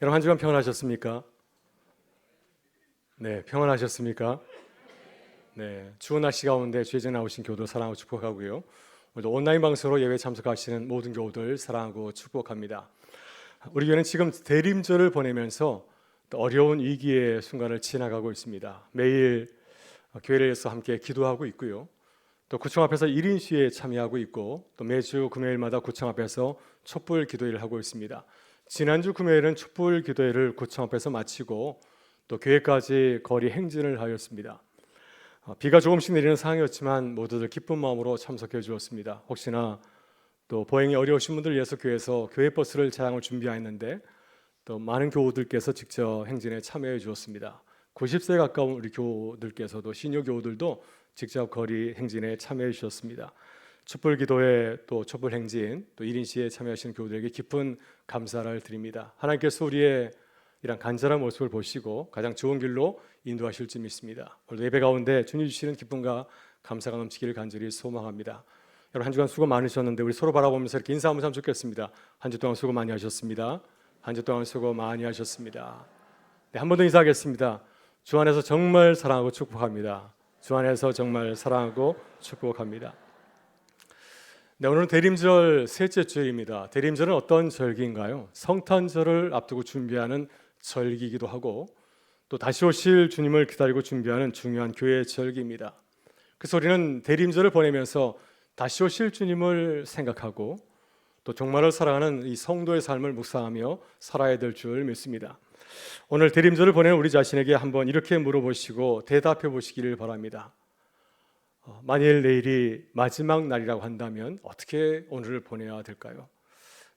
여러분 한 주간 평안하셨습니까? 네, 평안하셨습니까? 네, 추운 날씨 가운데 주의에 나오신 교우들 사랑하고 축복하고요. 오늘도 온라인 방송으로 예배 참석하시는 모든 교우들 사랑하고 축복합니다. 우리 교회는 지금 대림절을 보내면서 또 어려운 위기의 순간을 지나가고 있습니다. 매일 교회를 위해서 함께 기도하고 있고요. 또 구청 앞에서 1인 시위에 참여하고 있고 또 매주 금요일마다 구청 앞에서 촛불 기도회를 하고 있습니다. 지난주 금요일은 촛불 기도회를 구청 앞에서 마치고 또 교회까지 거리 행진을 하였습니다. 비가 조금씩 내리는 상황이었지만 모두들 기쁜 마음으로 참석해 주었습니다. 혹시나 또 보행이 어려우신 분들 위해서 교회에서 교회 버스를 차량을 준비하였는데 또 많은 교우들께서 직접 행진에 참여해 주었습니다. 90세 가까운 우리 교우들께서도 시니어 교우들도 직접 거리 행진에 참여해 주셨습니다. 촛불 기도회 또 촛불 행진 또 1인 시에 참여하시는 교우들에게 깊은 감사를 드립니다. 하나님께서 우리의 이런 간절한 모습을 보시고 가장 좋은 길로 인도하실 줄 믿습니다. 오늘 예배 가운데 주님 주시는 기쁨과 감사가 넘치기를 간절히 소망합니다. 여러분 한 주간 수고 많으셨는데 우리 서로 바라보면서 이렇게 인사 한번 하면 좋겠습니다. 한 주 동안 수고 많이 하셨습니다. 한 주 동안 수고 많이 하셨습니다. 네, 한 번 더 인사하겠습니다. 주 안에서 정말 사랑하고 축복합니다. 주 안에서 정말 사랑하고 축복합니다. 네, 오늘은 대림절 셋째 주일입니다. 대림절은 어떤 절기인가요? 성탄절을 앞두고 준비하는 절기이기도 하고 또 다시 오실 주님을 기다리고 준비하는 중요한 교회의 절기입니다. 그래서 우리는 대림절을 보내면서 다시 오실 주님을 생각하고 또 종말을 살아가는 이 성도의 삶을 묵상하며 살아야 될 줄 믿습니다. 오늘 대림절을 보내는 우리 자신에게 한번 이렇게 물어보시고 대답해 보시기를 바랍니다. 만일 내일이 마지막 날이라고 한다면 어떻게 오늘을 보내야 될까요?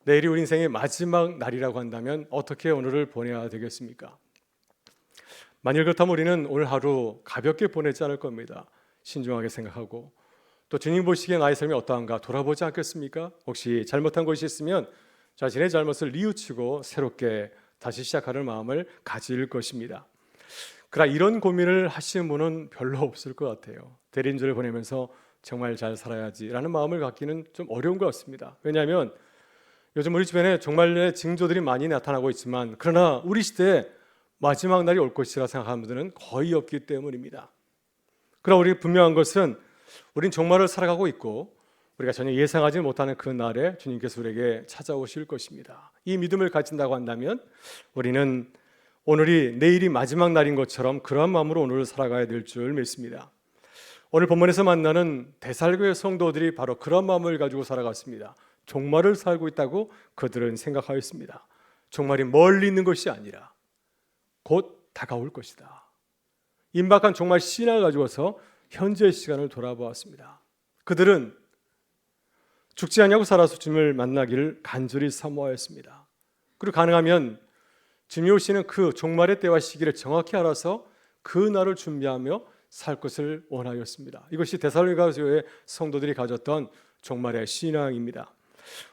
내일이 우리 인생의 마지막 날이라고 한다면 어떻게 오늘을 보내야 되겠습니까? 만일 그렇다면 우리는 오늘 하루 가볍게 보내지 않을 겁니다. 신중하게 생각하고 또 주님 보시기에 나의 삶이 어떠한가 돌아보지 않겠습니까? 혹시 잘못한 것이 있으면 자신의 잘못을 뉘우치고 새롭게 다시 시작하는 마음을 가질 것입니다. 그러나 이런 고민을 하시는 분은 별로 없을 것 같아요. 대림절을 보내면서 정말 잘 살아야지라는 마음을 갖기는 좀 어려운 것 같습니다. 왜냐하면 요즘 우리 주변에 정말의 징조들이 많이 나타나고 있지만 그러나 우리 시대에 마지막 날이 올 것이라 생각하는 분들은 거의 없기 때문입니다. 그러나 우리 분명한 것은 우린 종말을 살아가고 있고 우리가 전혀 예상하지 못하는 그 날에 주님께서 우리에게 찾아오실 것입니다. 이 믿음을 가진다고 한다면 우리는 오늘이 내일이 마지막 날인 것처럼 그러한 마음으로 오늘을 살아가야 될 줄 믿습니다. 오늘 본문에서 만나는 데살로니가 성도들이 바로 그런 마음을 가지고 살아갔습니다. 종말을 살고 있다고 그들은 생각하였습니다. 종말이 멀리 있는 것이 아니라 곧 다가올 것이다. 임박한 종말 신앙을 가지고서 현재 시간을 돌아보았습니다. 그들은 죽지 않냐고 살아서 주님을 만나기를 간절히 사모하였습니다. 그리고 가능하면 주님이 오시는 그 종말의 때와 시기를 정확히 알아서 그 날을 준비하며 살 것을 원하였습니다. 이것이 데살로니가 교회의 성도들이 가졌던 종말의 신앙입니다.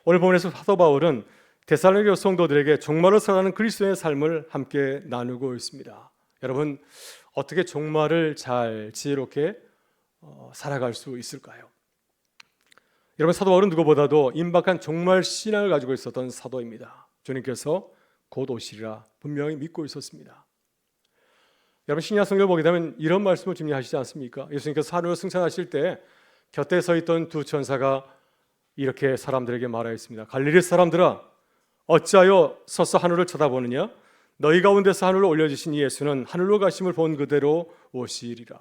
오늘 본문에서 사도 바울은 데살로니가 성도들에게 종말을 살아가는 그리스도의 삶을 함께 나누고 있습니다. 여러분 어떻게 종말을 잘 지혜롭게 살아갈 수 있을까요? 여러분 사도 바울은 누구보다도 임박한 종말 신앙을 가지고 있었던 사도입니다. 주님께서 곧 오시리라 분명히 믿고 있었습니다. 여러분 신약 성경을 보게 되면 이런 말씀을 준비하시지 않습니까? 예수님께서 하늘로 승천하실 때 곁에 서 있던 두 천사가 이렇게 사람들에게 말하였습니다. 갈릴리 사람들아 어찌하여 서서 하늘을 쳐다보느냐? 너희 가운데서 하늘로 올려주신 예수는 하늘로 가심을 본 그대로 오시리라.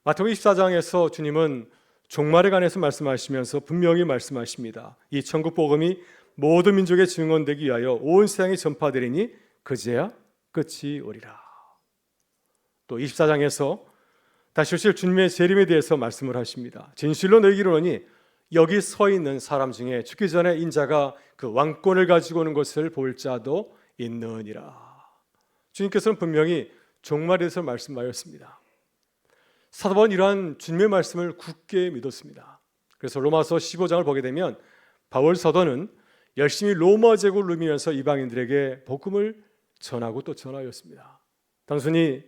마태복음 24장에서 주님은 종말에 관해서 말씀하시면서 분명히 말씀하십니다. 이 천국 복음이 모든 민족의 증언되기 위하여 온 세상에 전파되리니 그제야 끝이 오리라. 또 24장에서 다시 오실 주님의 재림에 대해서 말씀을 하십니다. 진실로 너희에게 이르노니 여기 서 있는 사람 중에 죽기 전에 인자가 그 왕권을 가지고 오는 것을 볼 자도 있느니라. 주님께서는 분명히 종말에 대해서 말씀하였습니다. 사도 바울은 이러한 주님의 말씀을 굳게 믿었습니다. 그래서 로마서 15장을 보게 되면 바울 사도는 열심히 로마 제국을 누비면서 이방인들에게 복음을 전하고 또 전하였습니다. 단순히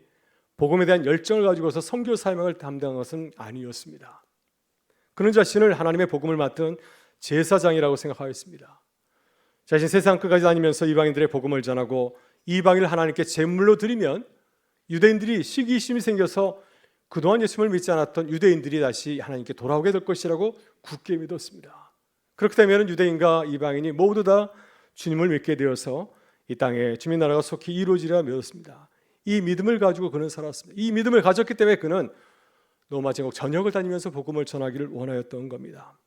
복음에 대한 열정을 가지고서 선교 사명을 담당한 것은 아니었습니다. 그는 자신을 하나님의 복음을 맡은 제사장이라고 생각하였습니다. 자신 세상 끝까지 다니면서 이방인들의 복음을 전하고 이방인을 하나님께 제물로 드리면 유대인들이 시기심이 생겨서 그동안 예수님을 믿지 않았던 유대인들이 다시 하나님께 돌아오게 될 것이라고 굳게 믿었습니다. 그렇게 되면 유대인과 이방인이 모두 다 주님을 믿게 되어서 이 땅에 주님 나라가 속히 이루어지리라 믿었습니다. 이 믿음을 가지고 그는 살았습니다. 이 믿음을 가졌기 때문에 그는 로마 제국 전역을 다니면서 복음을 전하기를 원하였던 겁니다.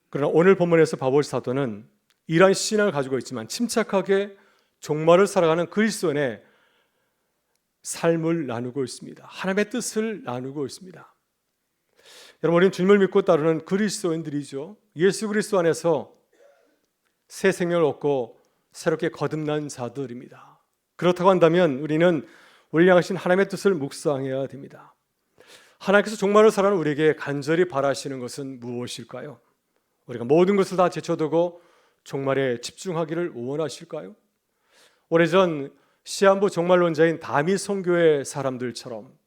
그러나 오늘 본문에서 바울 사도는 이러한 신앙을 가지고 있지만 침착하게 종말을 살아가는 그리스도인의 삶을 나누고 있습니다. 하나님의 뜻을 나누고 있습니다. 여러분, 우리는 주님을 믿고 따르는 그리스도인들이죠. 예수 그리스도 안에서 새 생명을 얻고 새롭게 거듭난 자들입니다. 그렇다고 한다면 우리는 우리를 향하신 하나님의 뜻을 묵상해야 됩니다. 하나님께서 종말을 살아가는 우리에게 간절히 바라시는 것은 무엇일까요? 우리가 모든 것을 다 제쳐두고 종말에 집중하기를 원하실까요? 오래전 시한부 종말론자인 다미 선교의 사람들처럼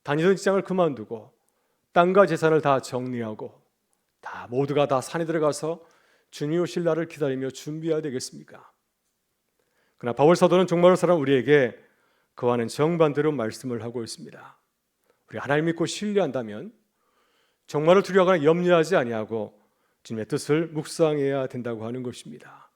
다니던 직장을 그만두고 땅과 재산을 다 정리하고 모두가 다 산에 들어가서 주님이 오실 날을 기다리며 준비해야 되겠습니까? 그러나 바울 사도는 종말을 살아가는 우리에게 그와는 정반대로 말씀을 하고 있습니다. 우리 하나님 믿고 신뢰한다면 종말을 두려워하거나 염려하지 아니하고 주님의 뜻을 묵상해야 된다고 하는 것입니다.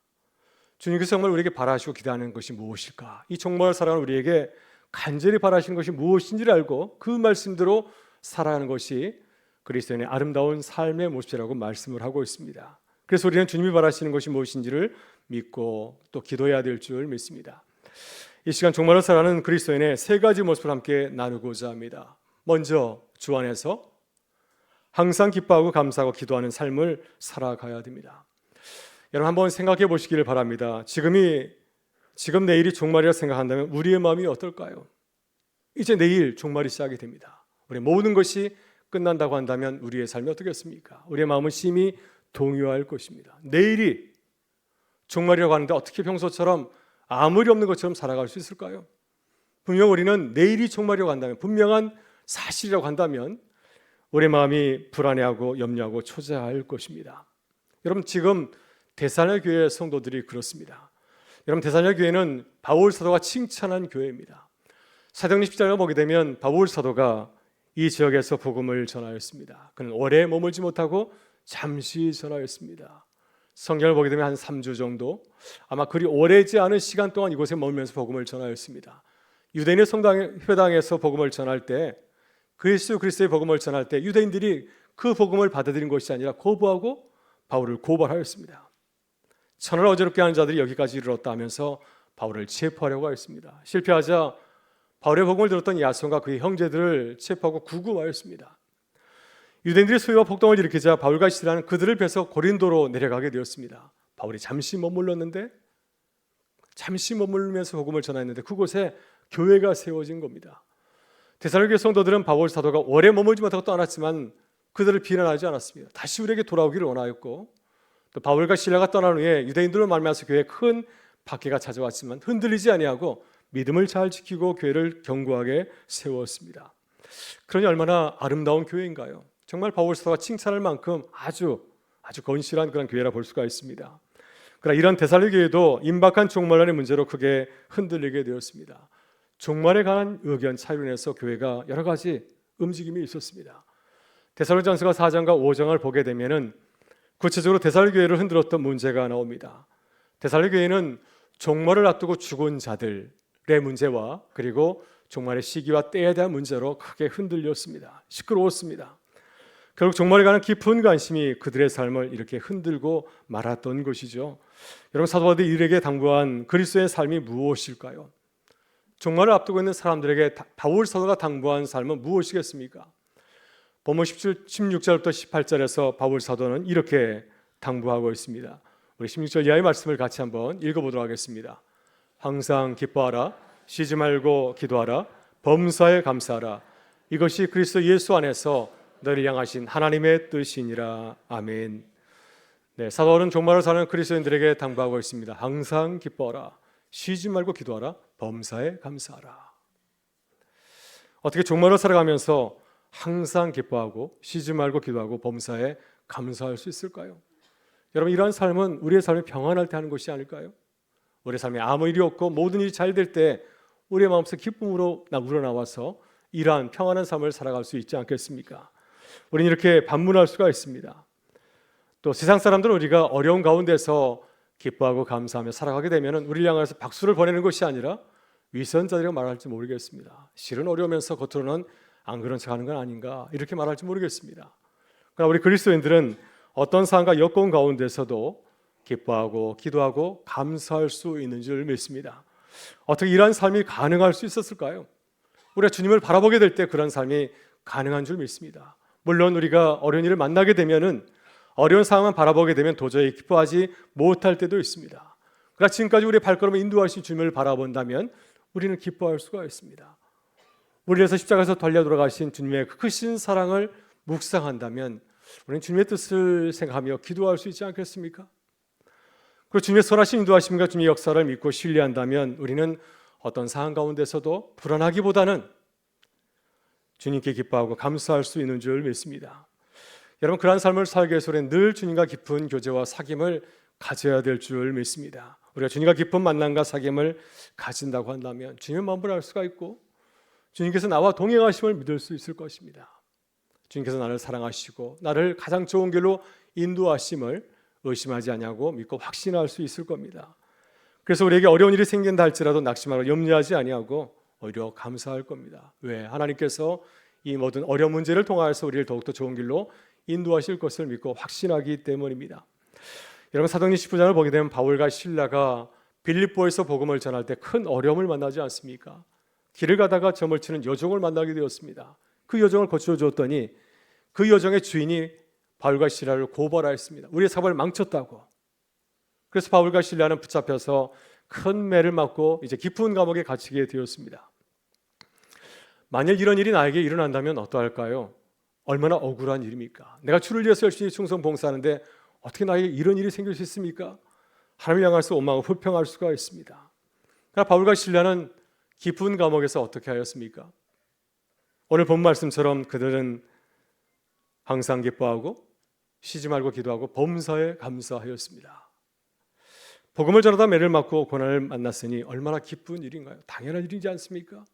주님께서 정말 우리에게 바라시고 기대하는 것이 무엇일까? 이 종말을 살아가는 우리에게 간절히 바라시는 것이 무엇인지를 알고 그 말씀대로 살아가는 것이 그리스도인의 아름다운 삶의 모습이라고 말씀을 하고 있습니다. 그래서 우리는 주님이 바라시는 것이 무엇인지를 믿고 또 기도해야 될 줄 믿습니다. 이 시간 종말을 살아가는 그리스도인의 세 가지 모습을 함께 나누고자 합니다. 먼저 주 안에서 항상 기뻐하고 감사하고 기도하는 삶을 살아가야 됩니다. 여러분 한번 생각해 보시기를 바랍니다. 지금 내일이 종말이라 생각한다면 우리의 마음이 어떨까요? 이제 내일 종말이 시작이 됩니다. 우리 모든 것이 끝난다고 한다면 우리의 삶이 어떻겠습니까? 우리의 마음은 심히 동요할 것입니다. 내일이 종말이라고 하는데 어떻게 평소처럼 아무리 없는 것처럼 살아갈 수 있을까요? 분명 우리는 내일이 종말이라고 한다면, 분명한 사실이라고 한다면 우리의 마음이 불안해하고 염려하고 초조할 것입니다. 여러분 지금 데살로니가 교회 성도들이 그렇습니다. 여러분 데살로니가 교회는 바울 사도가 칭찬한 교회입니다. 사도행전 10장을 보게 되면 바울 사도가 이 지역에서 복음을 전하였습니다. 그는 오래 머물지 못하고 잠시 전하였습니다. 성경을 보게 되면 한 3주 정도, 아마 그리 오래지 않은 시간 동안 이곳에 머물면서 복음을 전하였습니다. 유대인의 성회당에서 복음을 전할 때, 그리스도의 복음을 전할 때 유대인들이 그 복음을 받아들인 것이 아니라 거부하고 바울을 고발하였습니다. 천을 어지럽게 하는 자들이 여기까지 이르렀다 하면서 바울을 체포하려고 하였습니다. 실패하자 바울의 복음을 들었던 야손과 그의 형제들을 체포하고 구금하였습니다. 유대인들이 소유와 폭동을 일으키자 바울과 시라는 그들을 뵈서 고린도로 내려가게 되었습니다. 바울이 잠시 머물렀는데, 잠시 머물면서 복음을 전했는데 그곳에 교회가 세워진 겁니다. 데살로니가 성도들은 바울 사도가 오래 머물지 못하고 떠났지만 그들을 비난하지 않았습니다. 다시 우리에게 돌아오기를 원하였고, 또 바울과 실라가 떠난 후에 유대인들로 말미암아서 교회에 큰 박해가 찾아왔지만 흔들리지 아니하고 믿음을 잘 지키고 교회를 견고하게 세웠습니다. 그러니 얼마나 아름다운 교회인가요? 정말 바울 사도가 칭찬할 만큼 아주 건실한 그런 교회라 볼 수가 있습니다. 그러나 이런 데살로니가 교회도 임박한 종말론의 문제로 크게 흔들리게 되었습니다. 종말에 관한 의견 차이로 인해서 교회가 여러 가지 움직임이 있었습니다. 데살로니가전서 4장과 5장을 보게 되면은 구체적으로 데살로니가 교회를 흔들었던 문제가 나옵니다. 데살로니가 교회는 종말을 앞두고 죽은 자들의 문제와 그리고 종말의 시기와 때에 대한 문제로 크게 흔들렸습니다. 시끄러웠습니다. 결국 종말에 관한 깊은 관심이 그들의 삶을 이렇게 흔들고 말았던 것이죠. 여러분 사도 바울이 이들에게 당부한 그리스도의 삶이 무엇일까요? 종말을 앞두고 있는 사람들에게 바울 사도가 당부한 삶은 무엇이겠습니까? 본문 16절부터 18절에서 바울 사도는 이렇게 당부하고 있습니다. 우리 16절 이하의 말씀을 같이 한번 읽어보도록 하겠습니다. 항상 기뻐하라, 쉬지 말고 기도하라, 범사에 감사하라. 이것이 그리스도 예수 안에서 너를 향하신 하나님의 뜻이니라. 아멘. 네, 사도 바울은 종말을 사는 그리스도인들에게 당부하고 있습니다. 항상 기뻐하라, 쉬지 말고 기도하라, 범사에 감사하라. 어떻게 종말을 살아가면서 항상 기뻐하고 쉬지 말고 기도하고 범사에 감사할 수 있을까요? 여러분, 이러한 삶은 우리의 삶이 평안할 때 하는 것이 아닐까요? 우리의 삶에 아무 일이 없고 모든 일이 잘 될 때 우리의 마음속 기쁨으로 우러나와서 이러한 평안한 삶을 살아갈 수 있지 않겠습니까? 우리는 이렇게 반문할 수가 있습니다. 또 세상 사람들은 우리가 어려운 가운데서 기뻐하고 감사하며 살아가게 되면 우리를 향해서 박수를 보내는 것이 아니라 위선자들이라고 말할지 모르겠습니다. 실은 어려우면서 겉으로는 안 그런 척하는 건 아닌가 이렇게 말할지 모르겠습니다. 그러나 우리 그리스도인들은 어떤 상황과 여건 가운데서도 기뻐하고 기도하고 감사할 수 있는 줄 믿습니다. 어떻게 이러한 삶이 가능할 수 있었을까요? 우리가 주님을 바라보게 될 때 그런 삶이 가능한 줄 믿습니다. 물론 우리가 어려운 일을 만나게 되면은 어려운 상황만 바라보게 되면 도저히 기뻐하지 못할 때도 있습니다. 그러나 지금까지 우리의 발걸음을 인도하신 주님을 바라본다면 우리는 기뻐할 수가 있습니다. 우리를 위해서 십자가에서 달려 돌아가신 주님의 크신 사랑을 묵상한다면 우리는 주님의 뜻을 생각하며 기도할 수 있지 않겠습니까? 그리고 주님의 선하신 인도하심과 주님의 역사를 믿고 신뢰한다면 우리는 어떤 상황 가운데서도 불안하기보다는 주님께 기뻐하고 감사할 수 있는 줄 믿습니다. 여러분, 그러한 삶을 살기 위해서 우리는 늘 주님과 깊은 교제와 사귐을 가져야 될 줄 믿습니다. 우리가 주님과 깊은 만남과 사귐을 가진다고 한다면 주님의 마음을 알 수가 있고 주님께서 나와 동행하심을 믿을 수 있을 것입니다. 주님께서 나를 사랑하시고 나를 가장 좋은 길로 인도하심을 의심하지 아니하고 믿고 확신할 수 있을 겁니다. 그래서 우리에게 어려운 일이 생긴다 할지라도 낙심하고 염려하지 아니하고 오히려 감사할 겁니다. 왜? 하나님께서 이 모든 어려운 문제를 통하여서 우리를 더욱더 좋은 길로 인도하실 것을 믿고 확신하기 때문입니다. 여러분, 사도행전 19장을 보게 되면 바울과 실라가 빌립보에서 복음을 전할 때 큰 어려움을 만나지 않습니까? 길을 가다가 점을 치는 여종을 만나게 되었습니다. 그 여종을 거쳐 주었더니 그 여종의 주인이 바울과 실라를 고발하였습니다. 우리의 사업을 망쳤다고. 그래서 바울과 실라는 붙잡혀서 큰 매를 맞고 이제 깊은 감옥에 갇히게 되었습니다. 만일 이런 일이 나에게 일어난다면 어떠할까요? 얼마나 억울한 일입니까? 내가 주를 위해서 열심히 충성 봉사하는데 어떻게 나에게 이런 일이 생길 수 있습니까? 하나님을 향해서 원망하고 불평할 수가 있습니다. 그러나 바울과 실라는 깊은 감옥에서 어떻게 하였습니까? 오늘 본 말씀처럼 그들은 항상 기뻐하고 쉬지 말고 기도하고 범사에 감사하였습니다. 복음을 전하다 매를 맞고 고난을 만났으니 얼마나 기쁜 일인가요? 당연한 일이지 않습니까?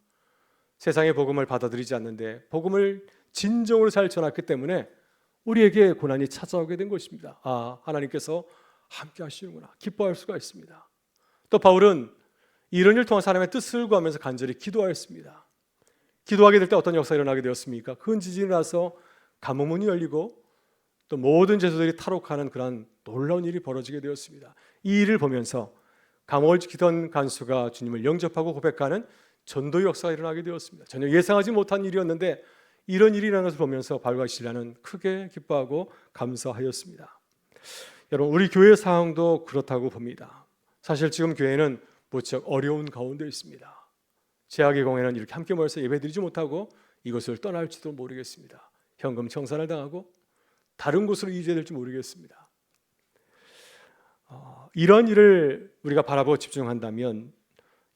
세상의 복음을 받아들이지 않는데 복음을 진정으로 잘 전했기 때문에 우리에게 고난이 찾아오게 된 것입니다. 아, 하나님께서 함께 하시는구나. 기뻐할 수가 있습니다. 또 바울은 이런 일을 통해서 하나님의 뜻을 구하면서 간절히 기도하였습니다. 기도하게 될 때 어떤 역사가 일어나게 되었습니까? 큰 지진이 나서 감옥문이 열리고 또 모든 죄수들이 탈옥하는 그런 놀라운 일이 벌어지게 되었습니다. 이 일을 보면서 감옥을 지키던 간수가 주님을 영접하고 고백하는 전도의 역사가 일어나게 되었습니다. 전혀 예상하지 못한 일이었는데 이런 일이 일어나는 것을 보면서 바울과 실라는 크게 기뻐하고 감사하였습니다. 여러분, 우리 교회 상황도 그렇다고 봅니다. 사실 지금 교회는 무척 어려운 가운데 있습니다. 제약의 공회는 이렇게 함께 모여서 예배드리지 못하고 이곳을 떠날지도 모르겠습니다. 현금 청산을 당하고 다른 곳으로 이주될지 모르겠습니다. 이런 일을 우리가 바라보고 집중한다면,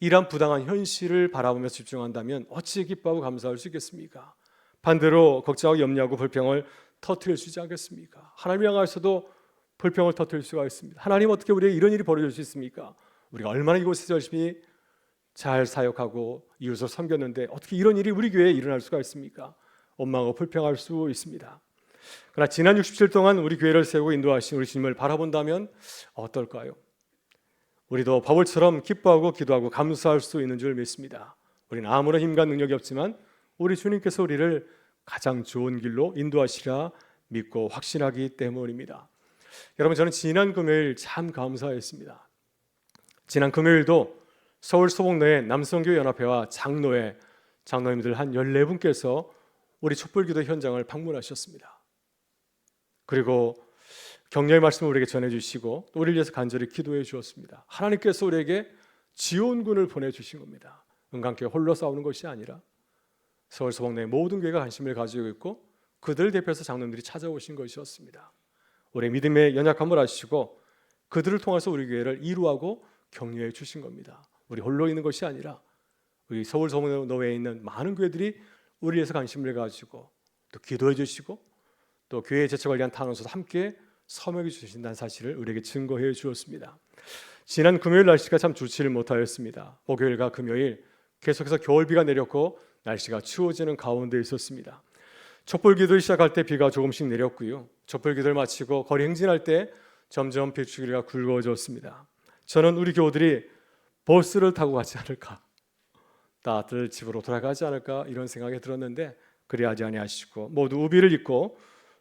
이러한 부당한 현실을 바라보면서 집중한다면 어찌 기뻐하고 감사할 수 있겠습니까? 반대로 걱정하고 염려하고 불평을 터뜨릴 수 있지 않겠습니까? 하나님 향하여서도 불평을 터뜨릴 수가 있습니다. 하나님, 어떻게 우리에게 이런 일이 벌어질 수 있습니까? 우리가 얼마나 이곳에서 열심히 잘 사역하고 이웃을 섬겼는데 어떻게 이런 일이 우리 교회에 일어날 수가 있습니까? 원망하고 불평할 수 있습니다. 그러나 지난 67일 동안 우리 교회를 세우고 인도하신 우리 주님을 바라본다면 어떨까요? 우리도 바울처럼 기뻐하고 기도하고 감사할 수 있는 줄 믿습니다. 우리는 아무런 힘과 능력이 없지만 우리 주님께서 우리를 가장 좋은 길로 인도하시라 믿고 확신하기 때문입니다. 여러분, 저는 지난 금요일 참 감사했습니다. 지난 금요일도 서울 소복로의 남성교회 연합회와 장로님들 한 14분께서 우리 촛불기도 현장을 방문하셨습니다. 그리고 격려의 말씀을 우리에게 전해주시고 또 우리를 위해서 간절히 기도해 주었습니다. 하나님께서 우리에게 지원군을 보내주신 겁니다. 은강교회 홀로 싸우는 것이 아니라 서울 소복로의 모든 교회가 관심을 가지고 있고 그들을 대표해서 장로님들이 찾아오신 것이었습니다. 우리의 믿음의 연약함을 아시고 그들을 통해서 우리 교회를 이루하고 격려해 주신 겁니다. 우리 홀로 있는 것이 아니라 우리 서울 소복로에 있는 많은 교회들이 우리에 대해서 관심을 가지고 또 기도해 주시고 또 교회의 재체 관리한 탄원서도 함께 서명해 주신다는 사실을 우리에게 증거해 주었습니다. 지난 금요일 날씨가 참 좋지를 못하였습니다. 목요일과 금요일 계속해서 겨울비가 내렸고 날씨가 추워지는 가운데 있었습니다. 촛불기도를 시작할 때 비가 조금씩 내렸고요. 촛불기도를 마치고 거리 행진할 때 점점 비추기가 굵어졌습니다. 저는 우리 교우들이 버스를 타고 가지 않을까, 다들 집으로 돌아가지 않을까 이런 생각이 들었는데 그리하지 아니하시고 모두 우비를 입고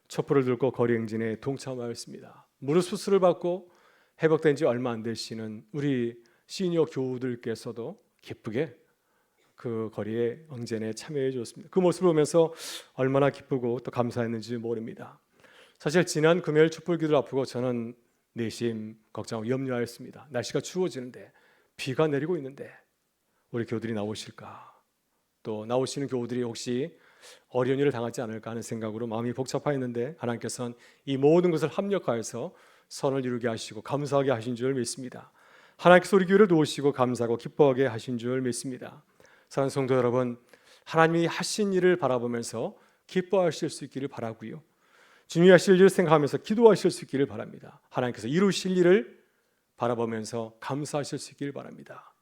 촛불을 들고 거리 행진에 동참하였습니다. 무릎 수술을 받고 회복된 지 얼마 안 되시는 우리 시니어 교우들께서도 기쁘게 그 거리에 응전에 참여해 주었습니다. 그 모습을 보면서 얼마나 기쁘고 또 감사했는지 모릅니다. 사실 지난 금요일 촛불기도를 앞두고 저는 내심 걱정하고 염려하였습니다. 날씨가 추워지는데 비가 내리고 있는데 우리 교우들이 나오실까? 또 나오시는 교우들이 혹시 어려운 일을 당하지 않을까 하는 생각으로 마음이 복잡하였는데 하나님께서는 이 모든 것을 합력하여서 선을 이루게 하시고 감사하게 하신 줄 믿습니다. 하나님께서 우리 교회를 도우시고 감사하고 기뻐하게 하신 줄 믿습니다. 사랑하는 성도 여러분, 하나님이 하신 일을 바라보면서 기뻐하실 수 있기를 바라고요. 주님이 하실 일을 생각하면서 기도하실 수 있기를 바랍니다. 하나님께서 이루실 일을 바라보면서 감사하실 수 있기를 바랍니다.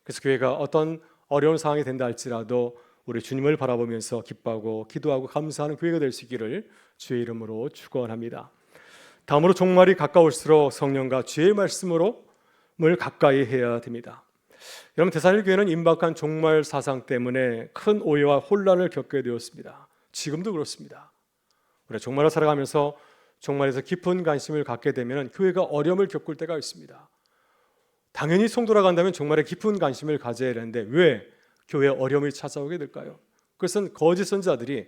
그래서 교회가 어떤 어려운 상황이 된다 할지라도 우리 주님을 바라보면서 기뻐하고 기도하고 감사하는 교회가 될 수 있기를 주의 이름으로 축원합니다. 다음으로 종말이 가까울수록 성령과 주의 말씀으로 을 가까이 해야 됩니다. 여러분, 데살로니가 교회는 임박한 종말 사상 때문에 큰 오해와 혼란을 겪게 되었습니다. 지금도 그렇습니다. 우리가 종말을 살아가면서 종말에서 깊은 관심을 갖게 되면 교회가 어려움을 겪을 때가 있습니다. 당연히 성도라 간다면 종말에 깊은 관심을 가져야 하는데 왜 교회에 어려움이 찾아오게 될까요? 그것은 거짓 선지자들이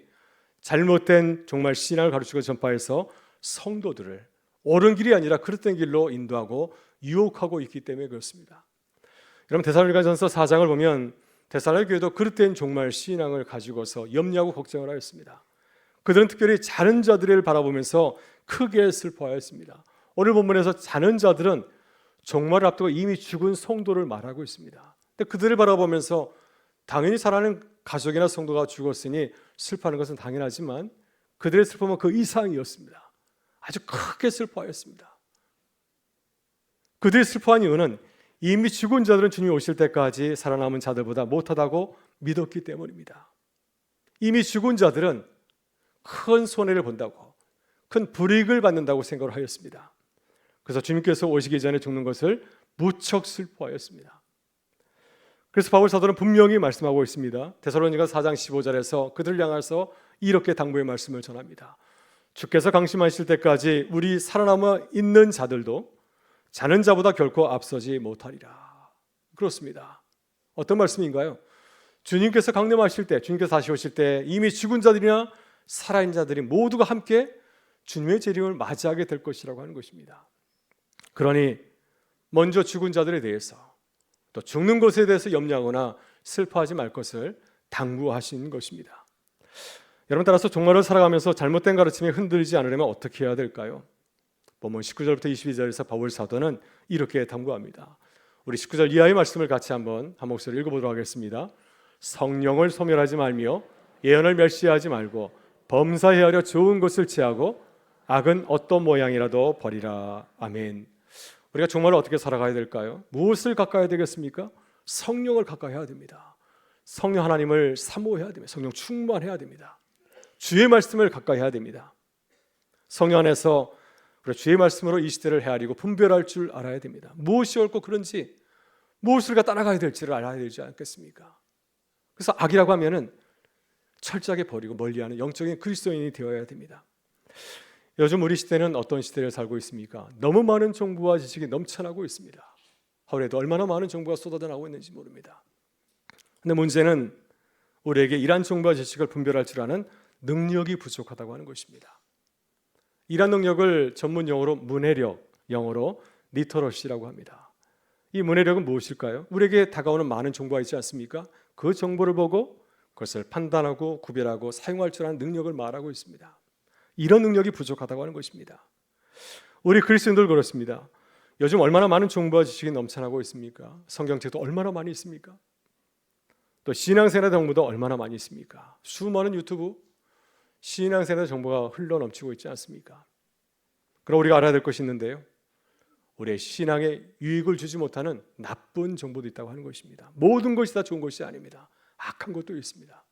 잘못된 종말 신앙을 가르치고 전파해서 성도들을 옳은 길이 아니라 그릇된 길로 인도하고 유혹하고 있기 때문에 그렇습니다. 여러분, 데살로니가전서 4장을 보면 데살로니가 교회도 그릇된 종말 신앙을 가지고서 염려하고 걱정을 하였습니다. 그들은 특별히 자는 자들을 바라보면서 크게 슬퍼하였습니다. 오늘 본문에서 자는 자들은 종말을 앞두고 이미 죽은 성도를 말하고 있습니다. 근데 그들을 바라보면서 당연히 사랑하는 가족이나 성도가 죽었으니 슬퍼하는 것은 당연하지만 그들의 슬픔은 그 이상이었습니다. 아주 크게 슬퍼하였습니다. 그들이 슬퍼한 이유는 이미 죽은 자들은 주님이 오실 때까지 살아남은 자들보다 못하다고 믿었기 때문입니다. 이미 죽은 자들은 큰 손해를 본다고, 큰 불이익을 받는다고 생각을 하였습니다. 그래서 주님께서 오시기 전에 죽는 것을 무척 슬퍼하였습니다. 그래서 바울 사도는 분명히 말씀하고 있습니다. 데살로니가 4장 15절에서 그들을 향해서 이렇게 당부의 말씀을 전합니다. 주께서 강심하실 때까지 우리 살아남아 있는 자들도 자는 자보다 결코 앞서지 못하리라. 그렇습니다. 어떤 말씀인가요? 주님께서 강림하실 때, 주님께서 다시 오실 때 이미 죽은 자들이나 살아있는 자들이 모두가 함께 주님의 재림을 맞이하게 될 것이라고 하는 것입니다. 그러니 먼저 죽은 자들에 대해서 또 죽는 것에 대해서 염려하거나 슬퍼하지 말 것을 당부하신 것입니다. 여러분, 따라서 종말을 살아가면서 잘못된 가르침에 흔들리지 않으려면 어떻게 해야 될까요? 본문 19절부터 22절에서 바울 사도는 이렇게 당부합니다. 우리 19절 이하의 말씀을 같이 한 목소리 읽어보도록 하겠습니다. 성령을 소멸하지 말며 예언을 멸시하지 말고 범사에 하려 좋은 것을 취하고 악은 어떤 모양이라도 버리라. 아멘. 우리가 종말을 어떻게 살아가야 될까요? 무엇을 가까이 해야 되겠습니까? 성령을 가까이 해야 됩니다. 성령 하나님을 사모해야 됩니다. 성령 충만해야 됩니다. 주의 말씀을 가까이 해야 됩니다. 성령 안에서 주의 말씀으로 이 시대를 헤아리고 분별할 줄 알아야 됩니다. 무엇이 옳고 그런지, 무엇을 따라가야 될지를 알아야 되지 않겠습니까? 그래서 악이라고 하면은 철저하게 버리고 멀리하는 영적인 그리스도인이 되어야 됩니다. 요즘 우리 시대는 어떤 시대를 살고 있습니까? 너무 많은 정보와 지식이 넘쳐나고 있습니다. 하루에도 얼마나 많은 정보가 쏟아져 나오고 있는지 모릅니다. 근데 문제는 우리에게 이러한 정보와 지식을 분별할 줄 아는 능력이 부족하다고 하는 것입니다. 이러한 능력을 전문 용어로 문해력, 영어로 리터러시라고 합니다. 이 문해력은 무엇일까요? 우리에게 다가오는 많은 정보가 있지 않습니까? 그 정보를 보고 그것을 판단하고 구별하고 사용할 줄 아는 능력을 말하고 있습니다. 이런 능력이 부족하다고 하는 것입니다. 우리 그리스도인들 그렇습니다. 요즘 얼마나 많은 정보와 지식이 넘쳐나고 있습니까? 성경책도 얼마나 많이 있습니까? 또 신앙생활 정보도 얼마나 많이 있습니까? 수많은 유튜브 신앙생활 정보가 흘러 넘치고 있지 않습니까? 그럼 우리가 알아야 될 것이 있는데요. 우리의 신앙에 유익을 주지 못하는 나쁜 정보도 있다고 하는 것입니다. 모든 것이 다 좋은 것이 아닙니다. 악한 것도 있습니다.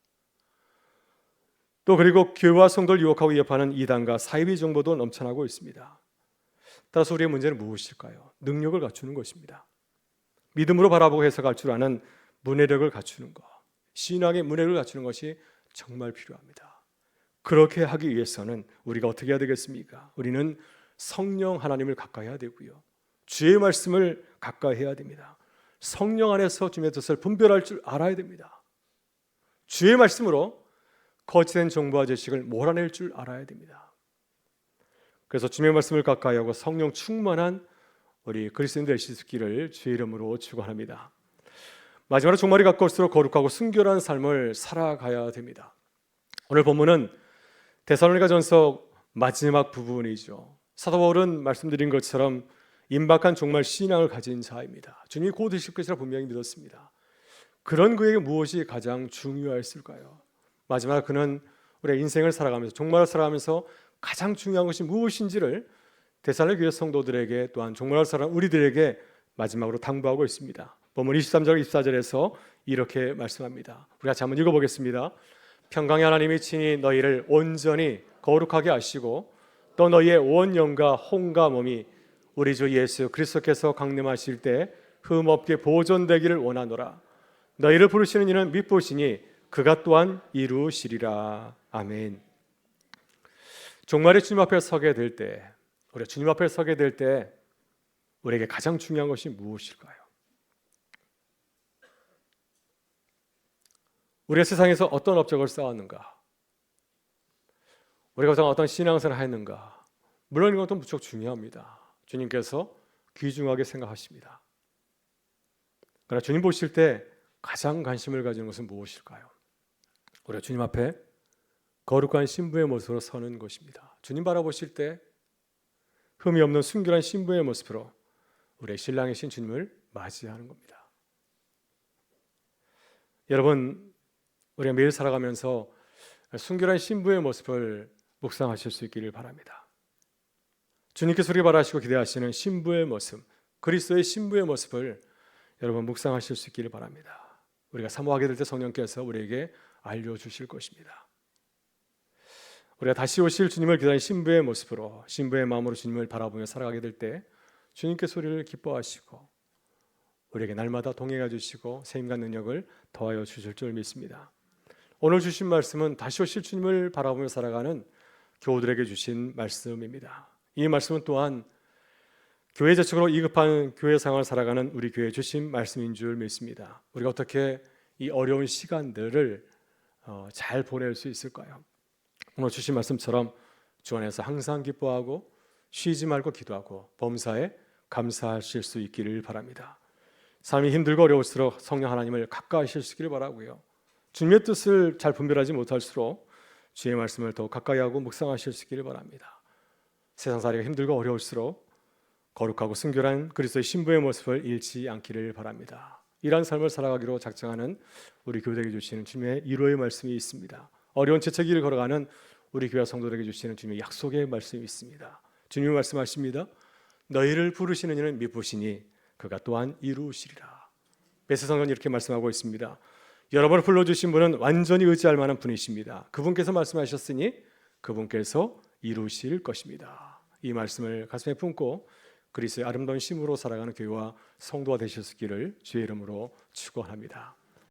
또 그리고 교회와 성도를 유혹하고 위협하는 이단과 사이비 정보도 넘쳐나고 있습니다. 따라서 우리의 문제는 무엇일까요? 능력을 갖추는 것입니다. 믿음으로 바라보고 해석할 줄 아는 문해력을 갖추는 것, 신앙의 문해력을 갖추는 것이 정말 필요합니다. 그렇게 하기 위해서는 우리가 어떻게 해야 되겠습니까? 우리는 성령 하나님을 가까이 해야 되고요, 주의 말씀을 가까이 해야 됩니다. 성령 안에서 주님의 뜻을 분별할 줄 알아야 됩니다. 주의 말씀으로 거짓된 정보와 지식을 몰아낼 줄 알아야 됩니다. 그래서 주님의 말씀을 가까이 하고 성령 충만한 우리 그리스도인 될 수 있기를 주의 이름으로 축원합니다. 마지막으로 종말이 가까울수록 거룩하고 순결한 삶을 살아가야 됩니다. 오늘 본문은 데살로니가전서 마지막 부분이죠. 사도 바울은 말씀드린 것처럼 임박한 종말 신앙을 가진 자입니다. 주님이 곧 오실 것이라 분명히 믿었습니다. 그런 그에게 무엇이 가장 중요했을까요? 마지막 그는 우리의 인생을 살아가면서, 종말을 살아가면서 가장 중요한 것이 무엇인지를 데살로니가 교회 성도들에게, 또한 종말을 살아가는 우리들에게 마지막으로 당부하고 있습니다. 본문 23절 24절에서 이렇게 말씀합니다. 우리 같이 한번 읽어보겠습니다. 평강의 하나님이 친히 너희를 온전히 거룩하게 하시고 또 너희의 온 영과 혼과 몸이 우리 주 예수 그리스도께서 강림하실 때 흠없게 보존되기를 원하노라. 너희를 부르시는 이는 믿으시니 그가 또한 이루시리라. 아멘. 종말의 주님 앞에 서게 될 때, 우리가 주님 앞에 서게 될 때 우리에게 가장 중요한 것이 무엇일까요? 우리가 세상에서 어떤 업적을 쌓았는가? 우리가 어떤 신앙생활을 했는가? 물론 이것도 무척 중요합니다. 주님께서 귀중하게 생각하십니다. 그러나 주님 보실 때 가장 관심을 가지는 것은 무엇일까요? 우리가 주님 앞에 거룩한 신부의 모습으로 서는 것입니다. 주님 바라보실 때 흠이 없는 순결한 신부의 모습으로 우리의 신랑이신 주님을 맞이하는 겁니다. 여러분, 우리가 매일 살아가면서 순결한 신부의 모습을 묵상하실 수 있기를 바랍니다. 주님께서 우리가 바라시고 기대하시는 신부의 모습, 그리스도의 신부의 모습을 여러분 묵상하실 수 있기를 바랍니다. 우리가 사모하게 될 때 성령께서 우리에게 알려주실 것입니다. 우리가 다시 오실 주님을 기다리는 신부의 모습으로, 신부의 마음으로 주님을 바라보며 살아가게 될 때 주님께서 우리를 기뻐하시고 우리에게 날마다 동행해 주시고 세임과 능력을 더하여 주실 줄 믿습니다. 오늘 주신 말씀은 다시 오실 주님을 바라보며 살아가는 교우들에게 주신 말씀입니다. 이 말씀은 또한 교회 재촉으로 이급한 교회 상황을 살아가는 우리 교회에 주신 말씀인 줄 믿습니다. 우리가 어떻게 이 어려운 시간들을 잘 보낼 수 있을까요? 오늘 주신 말씀처럼 주 안에서 항상 기뻐하고 쉬지 말고 기도하고 범사에 감사하실 수 있기를 바랍니다. 삶이 힘들고 어려울수록 성령 하나님을 가까이 하실 수 있기를 바라고요, 주님의 뜻을 잘 분별하지 못할수록 주의 말씀을 더 가까이 하고 묵상하실 수 있기를 바랍니다. 세상살이가 힘들고 어려울수록 거룩하고 순결한 그리스도의 신부의 모습을 잃지 않기를 바랍니다. 이러한 삶을 살아가기로 작정하는 우리 교회에게 주시는 주님의 위로의 말씀이 있습니다. 어려운 재채기를 걸어가는 우리 교회 성도들에게 주시는 주님의 약속의 말씀이 있습니다. 주님이 말씀하십니다. 너희를 부르시는 이는 미쁘시니 그가 또한 이루시리라. 베세성경은 이렇게 말씀하고 있습니다. 여러분을 불러주신 분은 완전히 의지할 만한 분이십니다. 그분께서 말씀하셨으니 그분께서 이루실 것입니다. 이 말씀을 가슴에 품고 그리스도의 아름다운 심으로 살아가는 교회와 성도가 되셨기를 주의 이름으로 축원합니다.